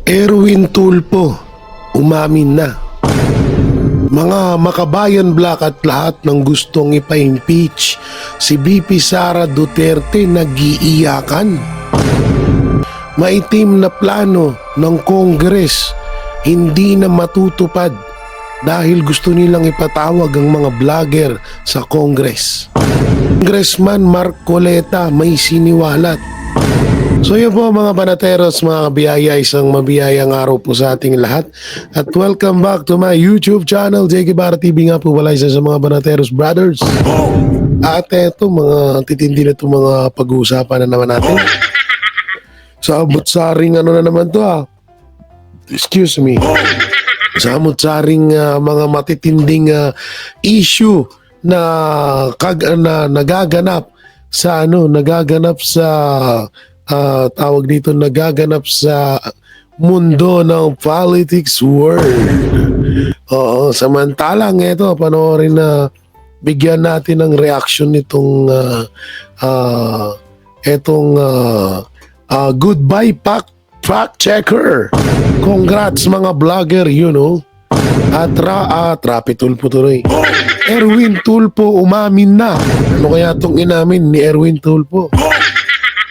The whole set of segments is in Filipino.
Erwin Tulfo, umamin na. Mga makabayan black at lahat ng gustong ipa-impeach si VP Sara Duterte nag-iiyakan. Maitim na plano ng Congress hindi na matutupad dahil gusto nilang ipatawag ang mga vlogger sa Congress. Congressman Marcoleta may siniwalat. So yun po mga banateros, mga kabiyaya, isang mabiyayang araw po sa ating lahat. At welcome back to my YouTube channel, J. Guevara TV nga po, wala isa sa mga banateros brothers. At eto, mga titindi na itong mga pag-uusapan na naman natin. Sa abot-saring ano na naman to excuse me. Sa abot-saring mga matitinding issue na nagaganap sa tawag dito, nagaganap sa mundo ng politics world. Oo, samantalang ito, panoorin na bigyan natin ng reaction nitong goodbye fact checker. Congrats mga vlogger, you know. Rapi Tulfo tuloy. Erwin Tulfo umamin na. Ano kaya itong inamin ni Erwin Tulfo?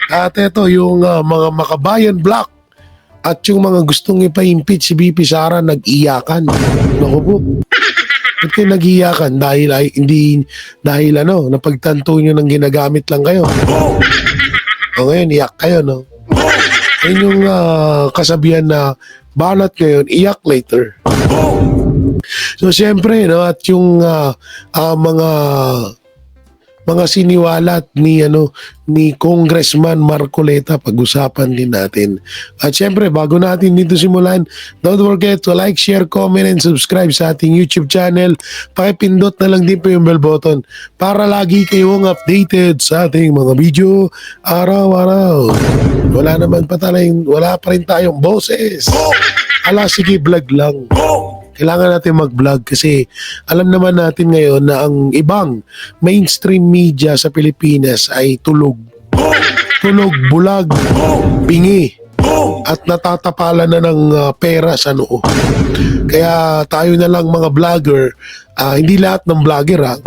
At ito yung mga makabayan black at yung mga gustong ipa-impeach si VP Sara nag-iyakan. Naku po. Ba't kayo nag-iyakan? Dahil napagtanto nyo ng ginagamit lang kayo. O ngayon, iyak kayo, no? Yun yung kasabihan na banat ngayon, iyak later. So siyempre, no, at yung mga siniwalat ni Congressman Marcoleta, pag-usapan din natin. At syempre, bago natin dito simulan, don't forget to like, share, comment, and subscribe sa ating YouTube channel. Pakipindot na lang din po yung bell button para lagi kayong updated sa ating mga video araw-araw. Wala pa rin tayong boses. Sige, vlog lang. Kailangan natin mag-vlog kasi alam naman natin ngayon na ang ibang mainstream media sa Pilipinas ay tulog, bulag, bingi, at natatapalan na ng pera sa noo. Kaya tayo na lang mga vlogger, hindi lahat ng vlogger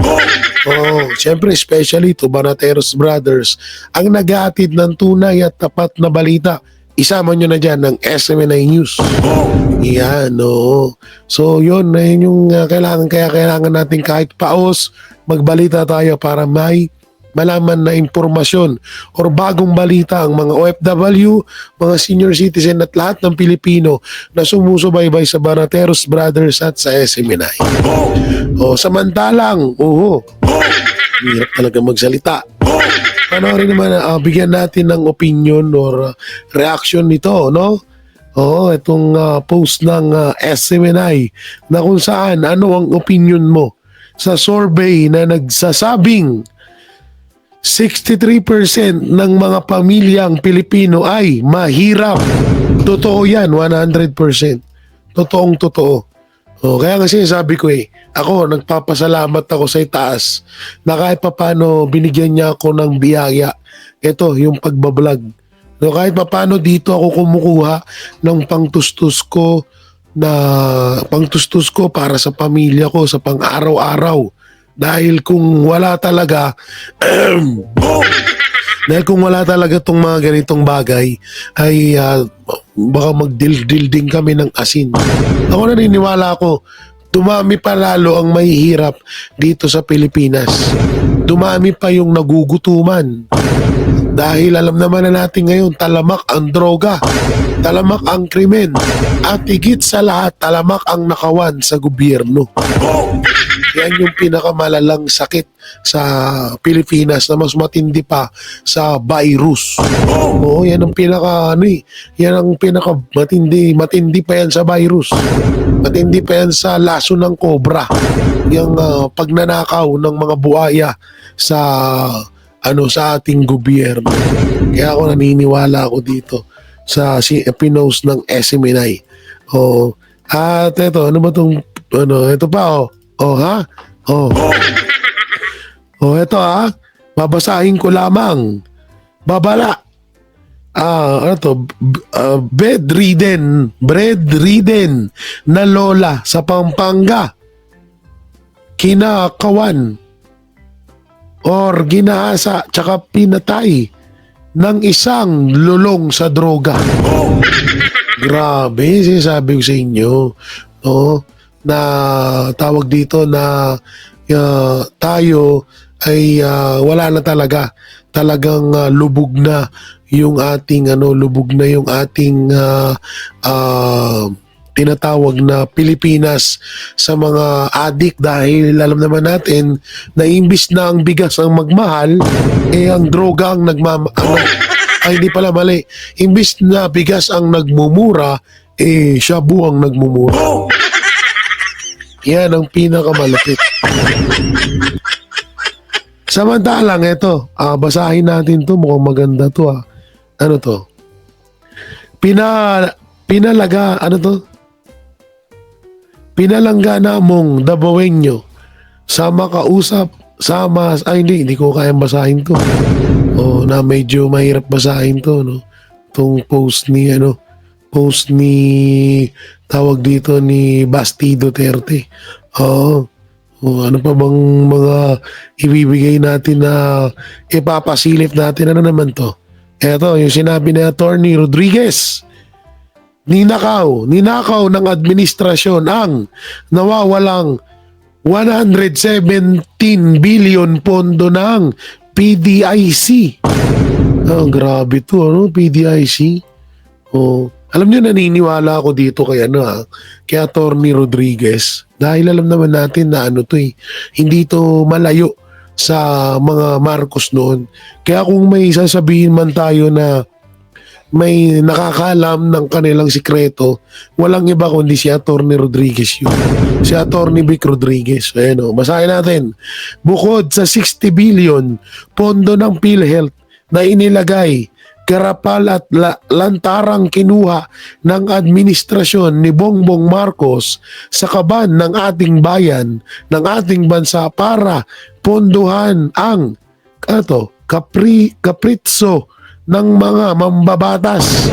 siyempre especially to Banateros Brothers, ang naghahatid ng tunay at tapat na balita. Isama nyo na dyan ng SMNI News. Yan, no. So, yun yung kailangan. Kaya kailangan natin kahit paos, magbalita tayo para may malaman na impormasyon or bagong balita ang mga OFW, mga senior citizen at lahat ng Pilipino na sumusubaybay sa Banateros Brothers at sa SMNI. Samantalang, hirap talaga magsalita. Panoorin naman, bigyan natin ng opinion or reaction nito, no? Itong post ng SMNI na kung saan, ano ang opinion mo sa survey na nagsasabing 63% ng mga pamilyang Pilipino ay mahirap. Totoo yan, 100%. Totoong totoo. Kaya kasi sabi ko ako nagpapasalamat ako sa itaas na kahit papano binigyan niya ako ng biyaya. Ito yung pagbablog. Kahit papano dito ako kumukuha ng pangtustus ko para sa pamilya ko sa pang-araw-araw. Dahil kung wala talaga itong mga ganitong bagay ay baka magdildil din kami ng asin. Ako naniniwala ako, dumami pa lalo ang mahihirap dito sa Pilipinas. Dumami pa yung nagugutuman. Dahil alam naman na natin ngayon, talamak ang droga, talamak ang krimen, at higit sa lahat, talamak ang nakawan sa gobyerno. Yan yung pinakamalalang sakit sa Pilipinas na mas matindi pa sa virus. Yan ang yan ang matindi pa yan sa virus. Matindi pa yan sa laso ng kobra. Yung pagnanakaw ng mga buhaya sa ating gobyerno. Kaya ako naniniwala ako dito sa pinost ng SMNI. At ito, ano ba itong ito pa eto babasahin ko lamang. Babala. ano to, bedridden na lola sa Pampanga, kinakawan or ginahasa tsaka pinatay ng isang lulong sa droga. Grabe, sinasabi ko sa inyo, no, na tawag dito na tayo ay wala na talaga, talagang lubog na yung ating tinatawag na Pilipinas sa mga adik, dahil alam naman natin na imbis na ang bigas ang magmahal, ang droga ang hindi pala, mali. Imbis na bigas ang nagmumura, shabu ang nagmumura. Yan ang pinakamalapit. Samantalang ito, basahin natin to, mukhang maganda to. Ano to? Pinalangga namong Dabawenyo sa makausap hindi ko kayang basahin to. Na medyo mahirap basahin to, no. Tong post ni tawag dito ni Basti Duterte. Ano pa bang mga ibibigay natin na ipapasilip natin? Ano naman to? Eto, yung sinabi ni Attorney Rodriguez. Ninakaw ng administrasyon ang nawawalang 117 billion pondo ng PDIC. Grabe to, ano? PDIC. Alam niyo, naniniwala ako dito kay kay Attorney Rodriguez, dahil alam naman natin na hindi to malayo sa mga Marcos noon. Kaya kung may sasabihin man tayo na may nakakaalam ng kanilang sikreto, walang iba kundi si Attorney Rodriguez yun. Si Attorney Vic Rodriguez. Ayan, basahin natin. Bukod sa 60 billion pondo ng PhilHealth na inilagay, garapal at lantarang kinuha ng administrasyon ni Bongbong Marcos sa kaban ng ating bayan, ng ating bansa, para pondohan ang kapritso ng mga mambabatas.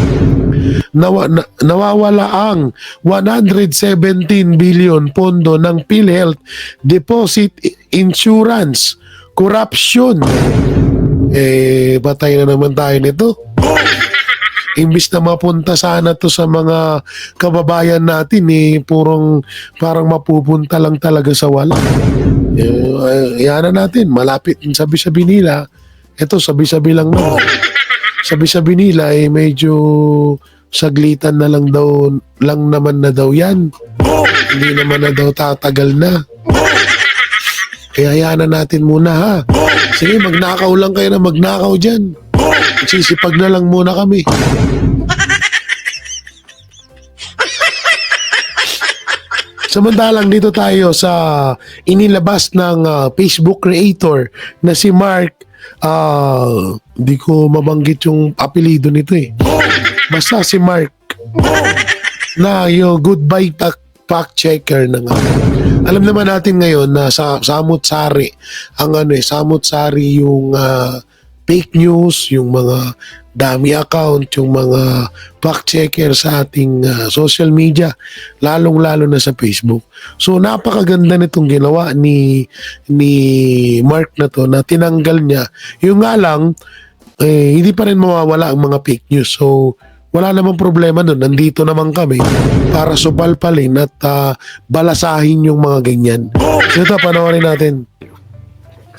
Nawawala ang 117 billion pondo ng PhilHealth deposit insurance, corruption. Patay na naman tayo nito. Imbis na mapunta sana to sa mga kababayan natin, parang mapupunta lang talaga sa wala. Yan na natin, malapit sabi-sabi nila. Ito, sabi-sabi lang naman. Sabi-sabi nila medyo saglitan na lang naman na daw yan. Hindi naman na daw tatagal na. Kaya hayaan na natin muna, ha. Sige, magnakaw lang kayo na magnakaw dyan. Sisipag na lang muna kami. Samantalang dito tayo sa inilabas ng Facebook creator na si Mark. Di ko mabanggit yung apelido nito Basta si Mark na yung goodbye fact checker na nga. Alam naman natin ngayon na samut-sari samut-sari yung fake news, yung mga dami account, yung mga fact checker sa ating social media, lalong-lalo na sa Facebook. So napakaganda nitong ginawa ni Mark na to, na tinanggal niya. Yung nga lang, hindi pa rin mawawala ang mga fake news. So wala namang problema nun. Nandito naman kami para supalpalin at balasahin yung mga ganyan. So ito, panoorin natin.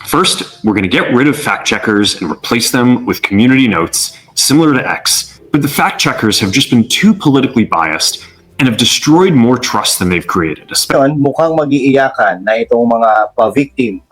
First, we're going to get rid of fact checkers and replace them with community notes similar to X. But the fact checkers have just been too politically biased and have destroyed more trust than they've created. Mukhang mag-iiyakan na itong mga pa-victim,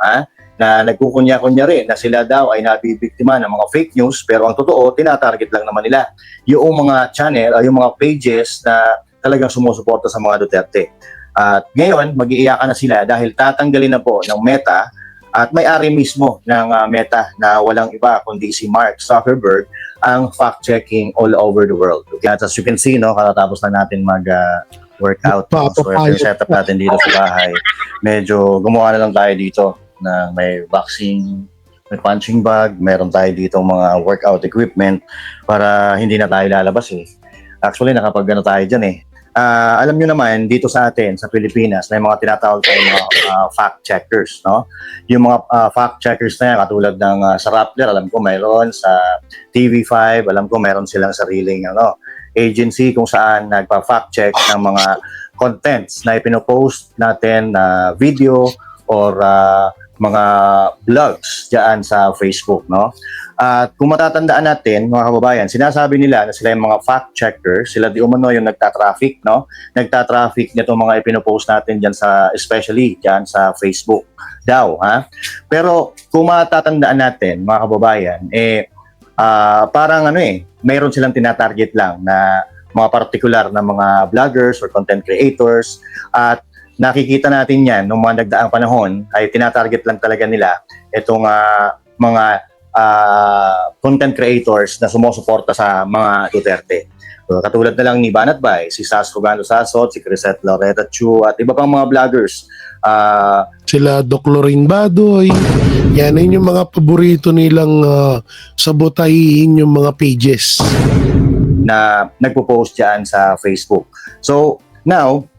na nagkukunya-kunya rin na sila daw ay nabibiktima ng mga fake news, pero ang totoo, tinatarget lang naman nila yung mga channel, yung mga pages na talagang sumusuporta sa mga Duterte. At ngayon, mag-iiyakan na sila dahil tatanggalin na po ng Meta, at may-ari mismo ng Meta na walang iba kundi si Mark Zuckerberg ang fact-checking all over the world. Kaya as you can see, katatapos na natin mag-workout. So yung setup natin dito sa bahay, medyo gumawa na lang tayo dito na may boxing may punching bag, meron tayo dito mga workout equipment para hindi na tayo lalabas eh. Actually, nakapag ano tayo dyan eh. Alam nyo naman, dito sa atin, sa Pilipinas, may mga tinatawag tayong mga fact checkers, no? Yung mga fact checkers na yan, katulad ng sa Rappler, alam ko mayroon, sa TV5, alam ko mayroon silang sariling agency kung saan nagpa-fact check ng mga contents na ipinopost natin na video or mga vlogs diyan sa Facebook, no? At kung matatandaan natin, mga kababayan, sinasabi nila na sila yung mga fact checker, sila di umano yung nagta-traffic, no? Nagta-traffic nitong mga ipinopost natin diyan sa, especially diyan sa Facebook daw, ha? Pero kung matatandaan natin, mga kababayan, parang mayroon silang tinatarget lang na mga particular na mga vloggers or content creators, at nakikita natin yan noong mga nagdaang panahon ay tinatarget lang talaga nila itong mga content creators na sumusuporta sa mga Duterte. So, katulad na lang ni Banat Bay, si Sas Rugando Sasot, si Crisette Loretta Chu, at iba pang mga vloggers. Sila Doc Loring Badoy, yan yung mga paborito nilang sabotahihin yung mga pages. Na nagpo-post dyan sa Facebook. So, now,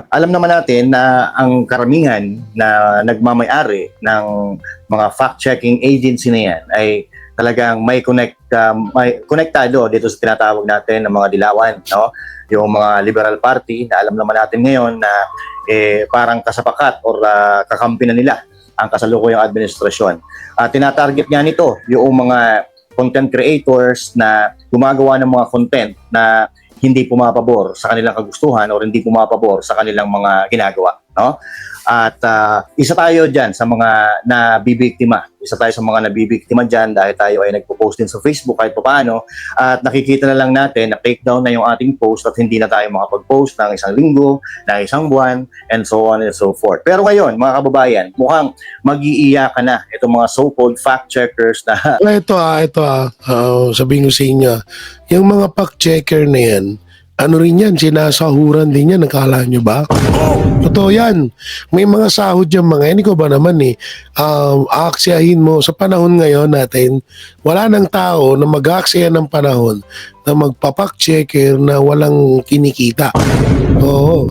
alam naman natin na ang karamihan na nagmamay-ari ng mga fact-checking agency na yan ay talagang may konektado dito sa tinatawag natin ng mga dilawan, no? Yung mga Liberal Party na alam naman natin ngayon na parang kasapakat or kakampi na nila ang kasalukuyang administrasyon. Tinatarget nga nito yung mga content creators na gumagawa ng mga content na hindi pumapabor sa kanilang kagustuhan o hindi pumapabor sa kanilang mga ginagawa, no? At isa tayo dyan sa mga nabibiktima. Isa tayo sa mga nabibiktima dyan dahil tayo ay nagpo-post din sa Facebook kahit paano, at nakikita na lang natin na take down na yung ating post at hindi na tayo makapag-post ng isang linggo, ng isang buwan, and so on and so forth. Pero ngayon, mga kababayan, mukhang mag-iiyakan na itong mga so-called fact-checkers na Sabihin ko sa inyo, yung mga fact-checker na yan, ano rin yan, sinasahuran din yan, nakala nyo ba? Totoo yan. May mga sahod yung mga yan. Ikaw ba naman aaksyahin mo sa panahon ngayon natin, wala nang tao na mag-aaksaya ng panahon na magpapak-checker na walang kinikita. Oo.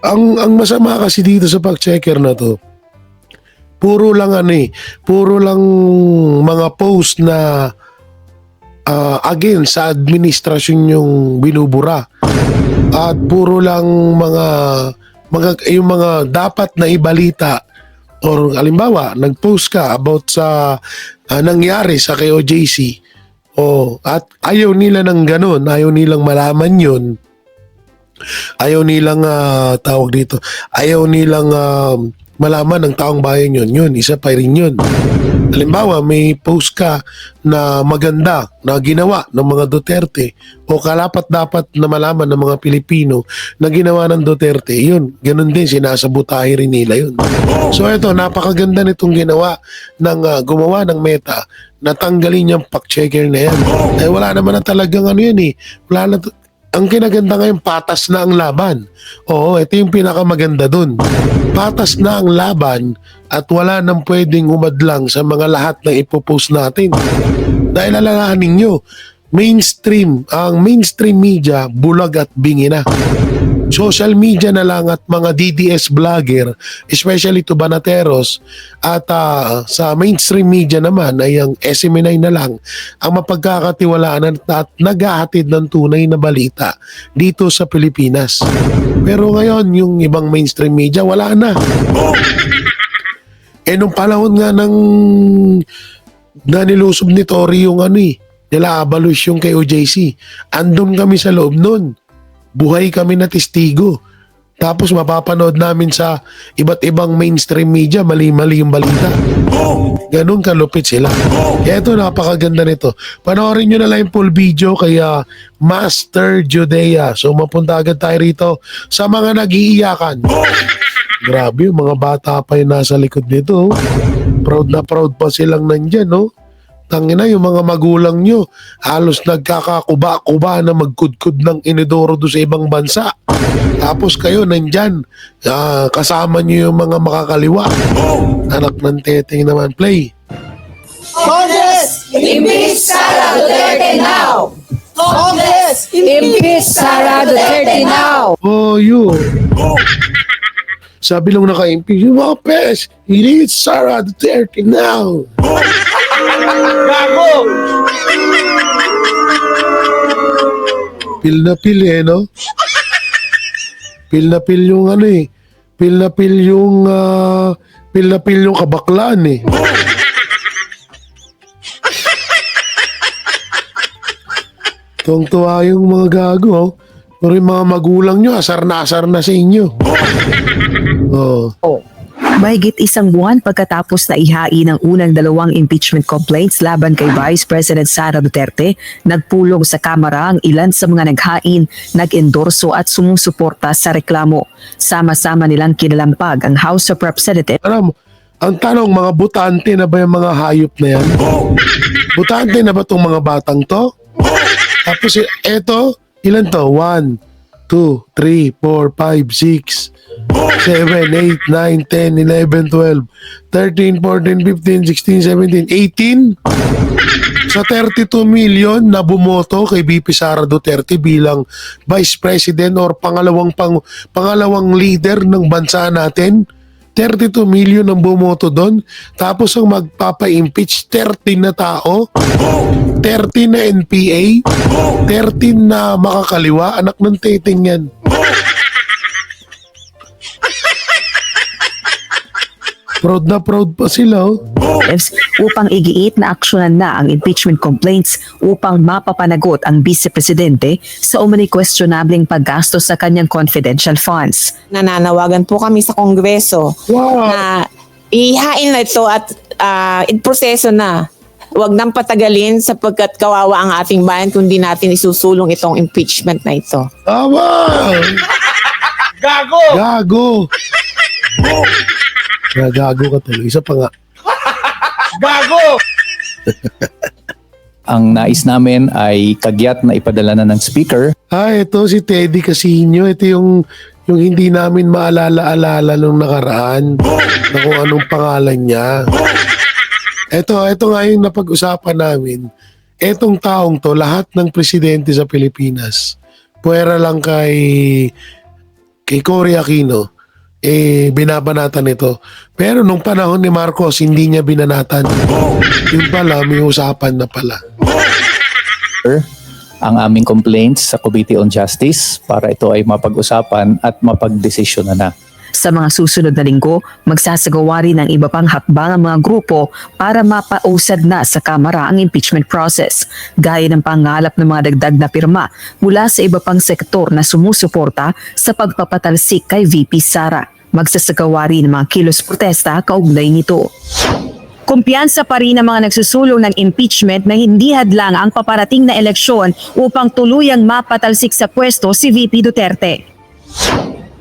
Ang masama kasi dito sa fact-checker na to, puro lang mga post na again sa administrasyon yung binubura, at puro lang yung mga dapat na ibalita, or halimbawa nag-post ka about sa nangyari sa KOJC, at ayaw nila ng ganun, ayaw nilang malaman yun, ayaw nilang ayaw nilang malaman ng taong bayan yun, isa pa rin yun. Halimbawa, may post ka na maganda na ginawa ng mga Duterte, o kalapat-dapat na malaman ng mga Pilipino na ginawa ng Duterte, yun, ganun din, sinasabutahe rin nila yun. So ito, napakaganda nitong gumawa ng Meta, natanggalin yung fact-checker na yan. Wala naman na talagang wala na ang kinaganda ngayon, patas na ang laban. Oo, ito yung pinakamaganda dun. Patas na ang laban at wala nang pwedeng humadlang sa mga lahat na ipopost natin. Dahil alalahanin nyo, ang mainstream media, bulag at bingi na. Social media na lang at mga DDS vlogger, especially to Banateros, at sa mainstream media naman ay ang SMNI na lang ang mapagkakatiwalaan at naghahatid ng tunay na balita dito sa Pilipinas. Pero ngayon, yung ibang mainstream media, wala na. Nung panahon nga na nilusob ni Tory yung nila abolish yung KOJC, andun kami sa loob nun. Buhay kami na testigo. Tapos mapapanood namin sa iba't ibang mainstream media, mali-mali yung balita. Ganun kalupit sila. Kaya ito, napakaganda nito. Panoorin nyo na lang yung full video kaya Master Judea. So mapunta agad tayo rito sa mga nag-iiyakan. Grabe, yung mga bata pa yung nasa likod nito. Proud na proud pa silang nandyan, no? Tangina, yung mga magulang nyo, halos nagkakakuba-kuba na magkudkud ng inidoro do sa ibang bansa. Tapos kayo nandyan, kasama nyo yung mga makakaliwa. Anak ng teteng naman, play. Congress! Impeach Sara Duterte now! Congress! Impeach Sara Duterte now! Oh, you. Sabi lang naka-impeach, yung mga pes, he needs Sara Duterte now. Gago! Pil na pil eh, no? Pil na pil yung ano eh. Pil na pil yung, pil na pil yung kabaklaan eh. Tuwang-tuwa yung mga gago, oh. Pero yung mga magulang nyo, asar na sa inyo. Oh. Mahigit isang buwan pagkatapos na ihain ang unang 2 impeachment complaints laban kay Vice President Sara Duterte, nagpulong sa Kamara ang ilan sa mga naghain, nag-endorso at sumusuporta sa reklamo. Sama-sama nilang kinalampag ang House of Representatives. Alam mo, ang tanong, mga butante na ba yung mga hayop na yan? Butante na ba itong mga batang to? Tapos eto, ilan to? 1, 2, 3, 4, 5, 6, 7, 8, 9, 10, 11, 12, 13, 14, 15, 16, 17, 18? Sa 32 million na bumoto kay VP Sara Duterte bilang Vice President or pangalawang leader ng bansa natin, 32 million ang bumoto doon. Tapos ang magpapa-impeach, 13 na tao, 13 na NPA, 13 na makakaliwa, anak ng teting yan. Proud na proud pa sila, oh. upang igiit na aksyonan na ang impeachment complaints upang mapapanagot ang Vice Presidente sa umano'y questionableng paggastos sa kanyang confidential funds. Nananawagan po kami sa Kongreso Wow! na ihain na ito at proseso na. Huwag nang patagalin sapagkat kawawa ang ating bayan kung di natin isusulong itong impeachment na ito. Tama! Gago! Gago! Gago ka tuloy. Isa pa nga. Gago! Ang nais namin ay kagyat na ipadala na ng speaker. Ito si Teddy Casino. Ito yung hindi namin maalala-alala nung nakaraan na kung anong pangalan niya. Ito nga yung napag-usapan namin. Etong taong to, lahat ng presidente sa Pilipinas, puwera lang kay Cory Aquino, binabanatan ito. Pero nung panahon ni Marcos, hindi niya binanatan. Yun pala, may usapan na pala. Ang aming complaints sa Committee on Justice para ito ay mapag-usapan at mapag-desisyon na. Sa mga susunod na linggo, magsasagawa rin ng iba pang hakbang ang mga grupo para mapausad na sa Kamara ang impeachment process, gaya ng pangalap ng mga dagdag na pirma mula sa iba pang sektor na sumusuporta sa pagpapatalsik kay VP Sara. Magsasagawa rin ng mga kilos protesta kaugnay nito. Kumpiyansa pa rin ang mga nagsusulong ng impeachment na hindi hadlang ang paparating na eleksyon upang tuluyang mapatalsik sa pwesto si VP Duterte.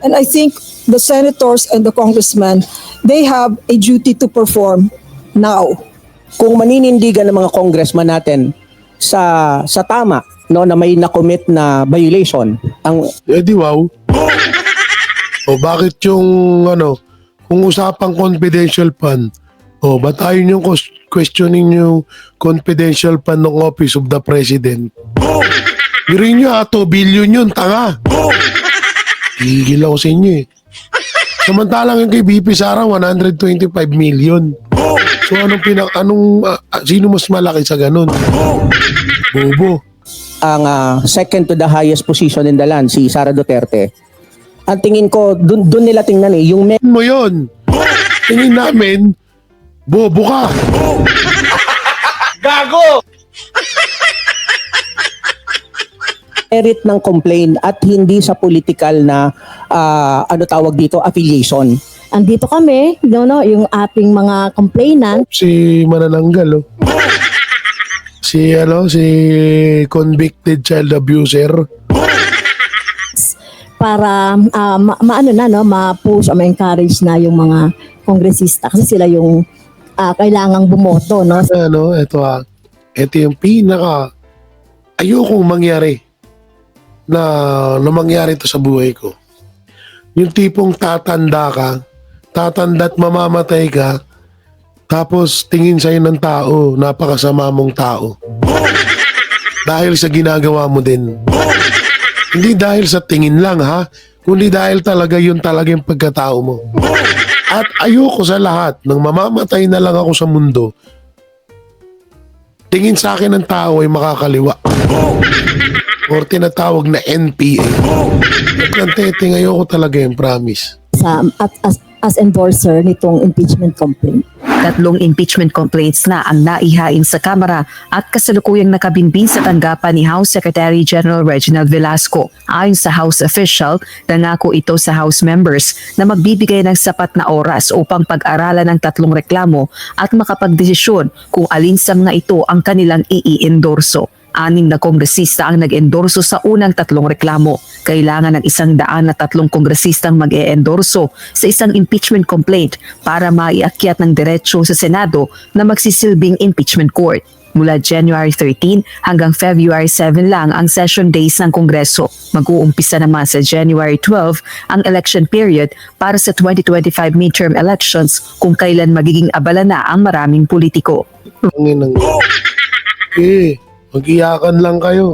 And I think the senators and the congressmen, they have a duty to perform now. Kung maninindigan ng mga congressman natin sa tama, no, na may na-commit na violation, ang Di wow. O bakit yung kung usapang confidential fund, ba't ayaw nyo questioning yung confidential fund ng Office of the President? Girin nyo 2 billion yun, tanga. Higil ako sa inyo eh. Samantalang yung kay VP Sara, 125 million. So sino mas malaki sa ganun? Bobo. ang second to the highest position in the land, si Sara Duterte. Ang tingin ko, dun nila tingnan yung Mo yun. Tingin namin, bobo ka. Gago! merit ng complaint at hindi sa political na tawag dito, affiliation. Andito kami, yung ating mga complainant. Si Manananggal, oh. Si convicted child abuser. Para ma-push o ma-encourage na yung mga kongresista kasi sila yung kailangang bumoto, no? Ito yung pinaka ayokong mangyari na mangyari to sa buhay ko. Yung tipong tatanda at mamamatay ka, Tapos tingin sa'yo ng tao, napakasama mong tao. Dahil sa ginagawa mo din. Hindi dahil sa tingin lang ha, kundi dahil talaga yun talaga yung pagkatao mo. At ayoko sa lahat, nang mamamatay na lang ako sa mundo, tingin sa akin ng tao ay makakaliwa. Or tinatawag na NPA. Nagkantete, ayoko talaga yung promise. As endorser nitong impeachment complaint. 3 impeachment complaints na ang naihain sa Kamara at kasalukuyang nakabinbin sa tanggapan ni House Secretary General Reginald Velasco. Ayon sa House official, nangako ito sa House members na magbibigay ng sapat na oras upang pag-aralan ng 3 reklamo at makapagdesisyon kung alin sa mga ito ang kanilang i-endorso. 6 na kongresista ang nag-endorso sa unang 3 reklamo. Kailangan ng 103 kongresistang mag-e-endorso sa isang impeachment complaint para maiakyat ng diretsyo sa Senado na magsisilbing impeachment court. Mula January 13 hanggang February 7 lang ang session days ng Kongreso. Mag-uumpisa naman sa January 12 ang election period para sa 2025 midterm elections kung kailan magiging abala na ang maraming politiko. Mag-iyakan lang kayo.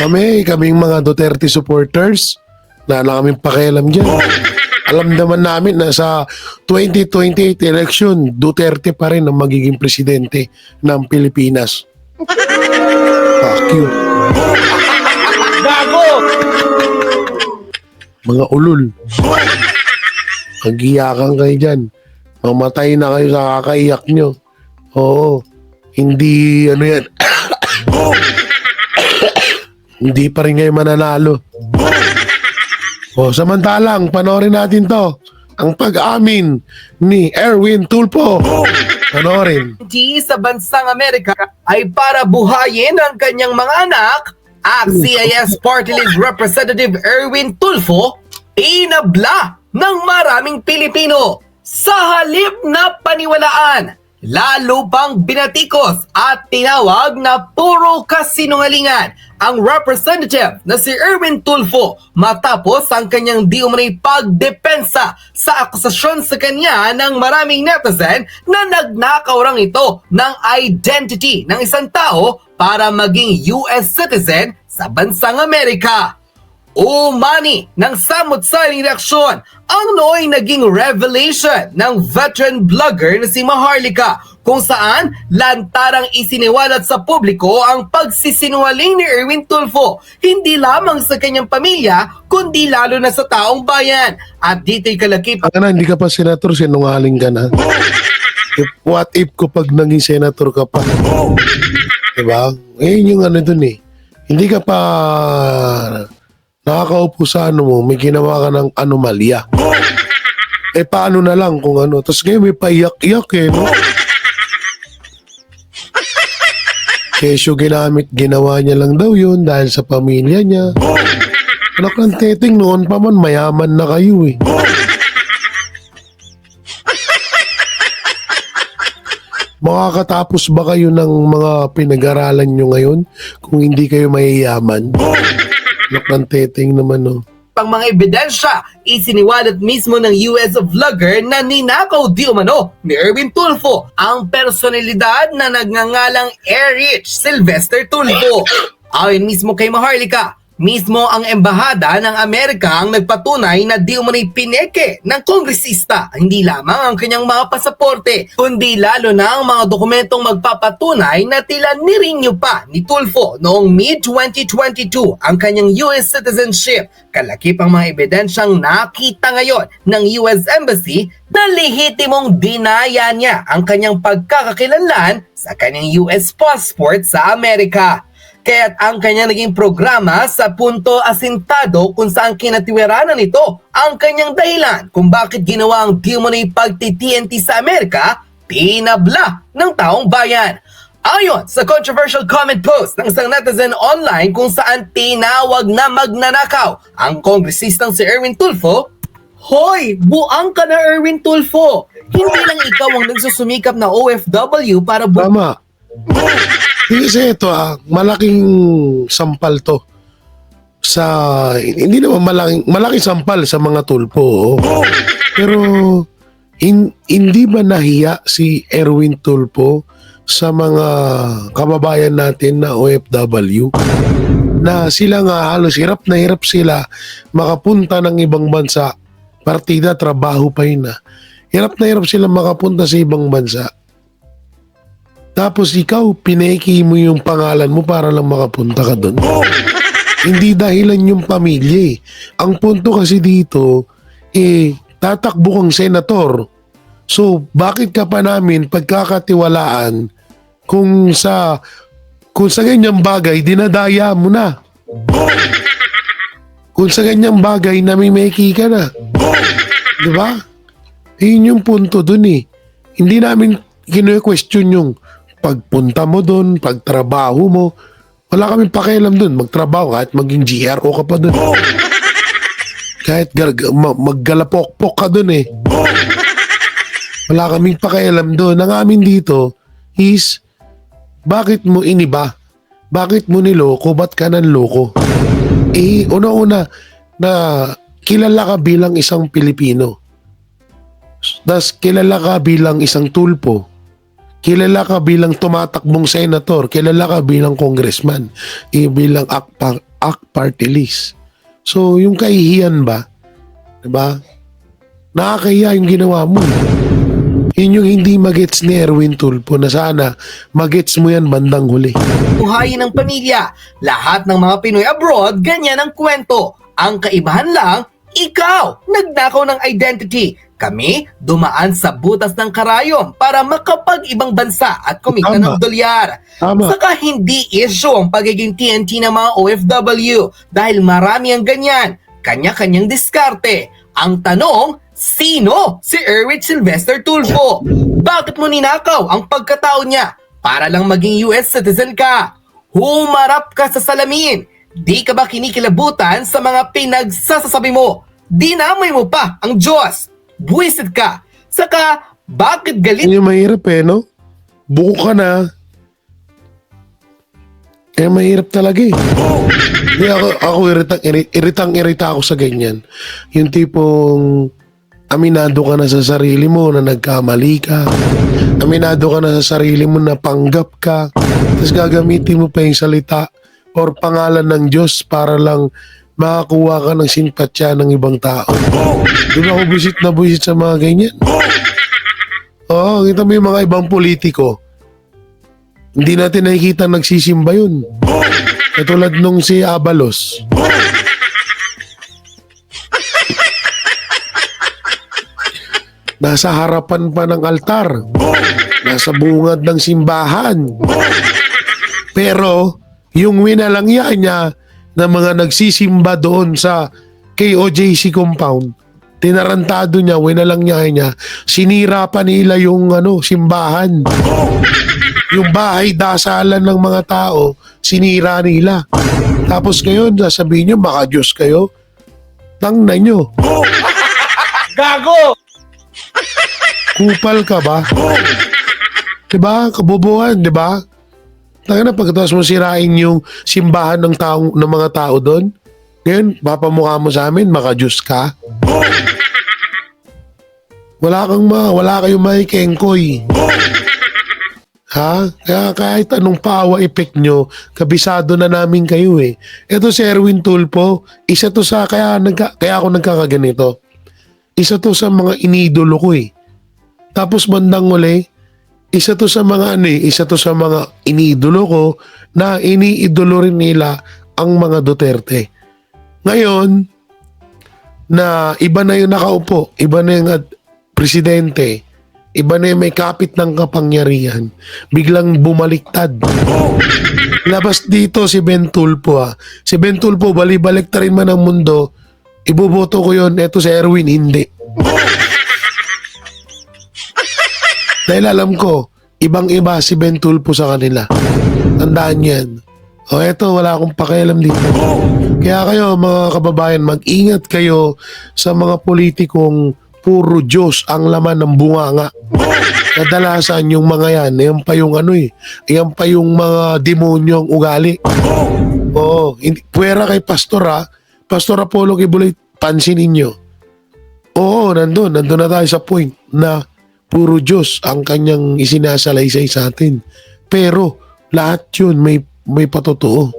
Kaming mga Duterte supporters, na kaming pakialam dyan. Alam naman namin na sa 2028 election, Duterte pa rin ang magiging presidente ng Pilipinas. Fuck you. Bago! Mga ulol. Mag-iyakan kayo dyan. Mamatay na kayo sa kakaiyak nyo. Oo. Hindi, ano yan. Hindi pa rin kayo mananalo. O, samantalang, panoorin natin to. Ang pag-amin ni Erwin Tulfo. Panoorin. Sa bansang Amerika ay para buhayin ang kanyang mga anak, ang CIS Party List Representative Erwin Tulfo, inabla ng maraming Pilipino. Sa halip na paniwalaan, lalo pang binatikos at tinawag na puro kasinungalingan ang representative na si Erwin Tulfo matapos ang kanyang di umanay pagdepensa sa akusasyon sa kanya ng maraming netizen na nagnakaw rang ito ng identity ng isang tao para maging US citizen sa bansang Amerika. Umani ng samot-saring reaksyon ang nooy naging revelation ng veteran vlogger na si Maharlika kung saan lantarang isiniwalat sa publiko ang pagsisinungaling ni Erwin Tulfo hindi lamang sa kanyang pamilya kundi lalo na sa taong bayan. At dito'y kalakip Hindi ka pa senator, sinungaling ka na. What if ko pag naging senator ka pa? Diba? Ngayon yung ano dun eh. Hindi ka pa nakakaupo sa ano mo, may ginawa ka ng anomalya. Paano na lang kung ano? Tapos ngayon may paiyak-iyak no? Kesyo ginawa niya lang daw yun dahil sa pamilya niya. Anak ng teteng noon pa man, mayaman na kayo eh. Makakatapos ba kayo ng mga pinag-aralan nyo ngayon kung hindi kayo mayayaman? Anak ng teteng naman pang mga ebidensya, isiniwalat mismo ng US vlogger na ninakaw di umano ni Erwin Tulfo ang personalidad na nagngangalang Erich Sylvester Tulfo. Ayon mismo kay Maharlika, mismo ang embahada ng Amerika ang nagpatunay na di umano'y pineke ng kongresista hindi lamang ang kanyang mga pasaporte, kundi lalo na ang mga dokumentong magpapatunay na tila nirenew pa ni Tulfo noong mid-2022 ang kanyang US citizenship. Kalakip ang mga ebidensyang nakita ngayon ng US Embassy na lehitimong dinaya niya ang kanyang pagkakakilanlan sa kanyang US passport sa Amerika. Kaya't ang kanyang naging programa sa punto asintado kung saan kinatiwiranan nito ang kanyang dahilan kung bakit ginawa ang di umano'y pagti-TNT sa Amerika, pinabla ng taong bayan. Ayon sa controversial comment post ng isang netizen online kung saan tinawag na magnanakaw ang kongresistang si Erwin Tulfo, "Hoy, buang ka na Erwin Tulfo! Hindi lang ikaw ang nagsusumikap na OFW para Tama. Kasi ito malaking sampal to hindi naman malaking sampal sa mga Tulfo. Pero hindi ba nahiya si Erwin Tulfo sa mga kababayan natin na OFW? Na sila nga halos hirap na hirap sila makapunta ng ibang bansa. Partida, trabaho pa yun na. Hirap na hirap sila makapunta sa ibang bansa. Tapos ikaw, pineki mo yung pangalan mo para lang makapunta ka doon. Hindi dahilan yung pamilya eh. Ang punto kasi dito, tatakbo kang senator. So, bakit ka pa namin pagkakatiwalaan kung sa ganyang bagay, dinadaya mo na? Kung sa ganyang bagay, namimeki ka na. Diba? Yun yung punto dun eh. Hindi namin kino-question yung pagpunta mo dun, pagtrabaho mo. Wala kaming pakialam dun. Magtrabaho kahit maging GRO ka pa dun. Kahit maggalapok-pok ka dun eh. Wala kaming pakialam dun. Ang amin dito is, bakit mo iniba? Bakit mo niloko? Ba't ka nanloko? Una-una na kilala ka bilang isang Pilipino. Das kilala ka bilang isang Tulfo. Kilala ka bilang tumatakbong senator. Kilala ka bilang congressman. Bilang ACT party list. So, yung kahihiyan ba? Diba? Nakakahiya yung ginawa mo. Yun yung hindi magets ni Erwin Tulfo na sana magets mo yan bandang huli. Buhayin ng pamilya. Lahat ng mga Pinoy abroad, ganyan ang kwento. Ang kaibahan lang, ikaw, nagnakaw ng identity. Kami, dumaan sa butas ng karayom para makapag-ibang bansa at kumita ng dolyar. Saka hindi issue ang pagiging TNT ng mga OFW dahil marami ang ganyan. Kanya-kanyang diskarte. Ang tanong, sino si Erwin Sylvester Tulfo? Bakit mo ninakaw ang pagkatao niya para lang maging US citizen ka? Humarap ka sa salamin. Di ka ba kinikilabutan sa mga pinagsasasabi mo? Dinamay mo pa ang Diyos. Buwisit ka. Saka, bakit galit? Yung mahirap eh, no? Buko ka na. Mahirap talaga eh. Hindi ako iritang-irita ako sa ganyan. Yung tipong aminado ka na sa sarili mo na nagkamali ka. Aminado ka na sa sarili mo na panggap ka. Tapos gagamitin mo pa yung salita or pangalan ng Diyos para lang makakuha ka ng simpatya ng ibang tao. Di ba ako buisit sa mga ganyan? Oo, kita mo yung mga ibang politiko. Hindi natin nakikita nagsisimba yun. Katulad nung si Abalos. Nasa harapan pa ng altar. Nasa bungad ng simbahan. Pero, yung winalangya niya na mga nagsisimba doon sa KOJC compound, tinarantado niya, winalangya niya, sinira pa nila yung simbahan. Yung bahay dasalan ng mga tao, sinira nila. Tapos ngayon, sasabihin nyo, baka Diyos kayo. Tangna nyo. Gago! Kupal ka ba? Diba? Kabubuhan, diba? Tanga na pagkatapos mo sirain yung simbahan ng mga tao doon. Ngayon, papamukha mo sa amin, maka-Diyos ka. Wala kayong makikengkoy. Ha? Kaya kahit anong power effect nyo, kabisado na namin kayo eh. Ito si Erwin Tulfo, isa to sa, kaya ako nagkakaganito. Isa to sa mga inidolo ko eh. Tapos bandang uli, isa to sa mga inidolo ko na iniidolo rin nila ang mga Duterte. Ngayon, na iba na yung nakaupo, iba na yung presidente, iba na yung may kapit ng kapangyarihan, biglang bumaliktad. Labas dito si Ben Tulfo ha. Si Ben Tulfo, bali-balik ta rin man ang mundo, iboboto ko yun, eto si Erwin, hindi. Dahil alam ko, ibang-iba si Ben Tulfo sa kanila. Tandaan yan. O eto, wala akong pakialam dito. Kaya kayo mga kababayan, mag-ingat kayo sa mga politikong puro Diyos ang laman ng bunganga. Kadalasan yung mga yan pa yung yan pa yung mga demonyong ugali. Oo, puwera kay Pastor ha. Pastor Apollo Kibuloy, pansinin nyo. Oo, nandun na tayo sa point na puro Diyos ang kanyang isinasalaysay sa atin. Pero lahat yun may patotoo.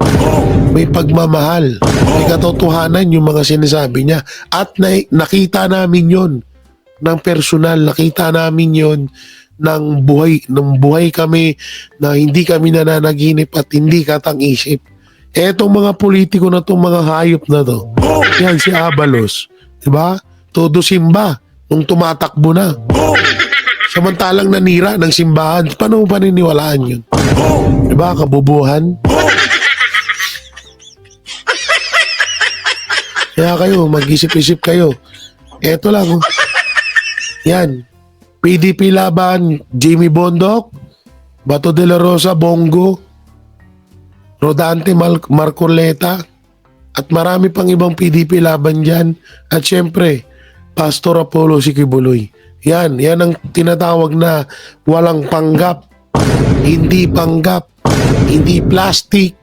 May pagmamahal. May katotohanan yung mga sinasabi niya. At nakita namin yon ng personal. Nakita namin yon ng buhay kami na hindi kami nananaginip at hindi katang-isip. Etong mga politiko na itong mga hayop na to. Yan si Abalos. Diba? Todo simba nung tumatakbo na. Samantalang nanira ng simbahan. Paano mo paniniwalaan yun? Diba? Kabubuhan. Kaya kayo, mag-isip-isip kayo. Eto lang. Oh. Yan. PDP laban, Jimmy Bondoc, Bato de la Rosa, Bongo, Rodante Marcoleta, at marami pang ibang PDP laban dyan. At syempre, Pastor Apollo Sikibuloy. Yan ang tinatawag na walang panggap, hindi panggap, hindi plastic.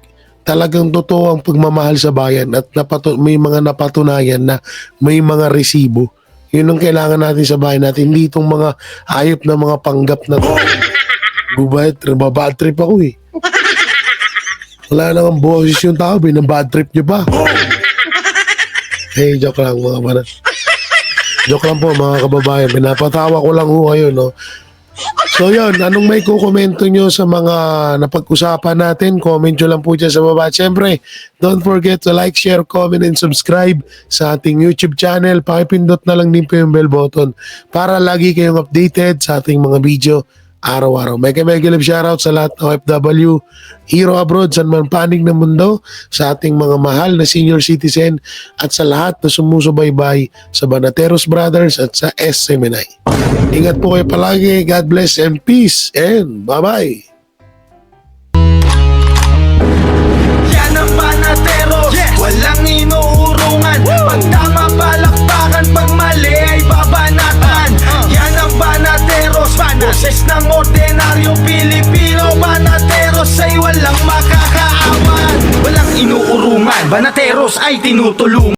Talagang totoo ang pagmamahal sa bayan at may mga napatunayan na may mga resibo. Yun ang kailangan natin sa bayan natin. Hindi itong mga hayop na mga panggap na to. Bad trip ako eh. Wala nang boses yung tao, binabad trip nyo pa. Hey, joke lang mga banat. Joke lang po mga kababayan. Pinapatawa ko lang ho kayo, no? So yun, anong may kukomento nyo sa mga napag-usapan natin? Comment nyo lang po dyan sa baba. Siyempre, don't forget to like, share, comment, and subscribe sa ating YouTube channel. Pakipindot na lang din po yung bell button para lagi kayong updated sa ating mga video araw-araw. Mega love shoutout sa lahat ng OFW, hero abroad, saan man panig ng mundo, sa ating mga mahal na senior citizen at sa lahat na sumusubaybay sa Banateros Brothers at sa SMNI. Ingat po kayo palagi. God bless and peace and bye-bye. Yan ang Banateros, walang inuurungan. Pag tama palakpakan, pag mali ay babanatan. Yan ang Banateros, boses ng ordinaryong Pilipino. Banateros ay walang makakaawan, walang inuurungan. Banateros ay tinutulungan.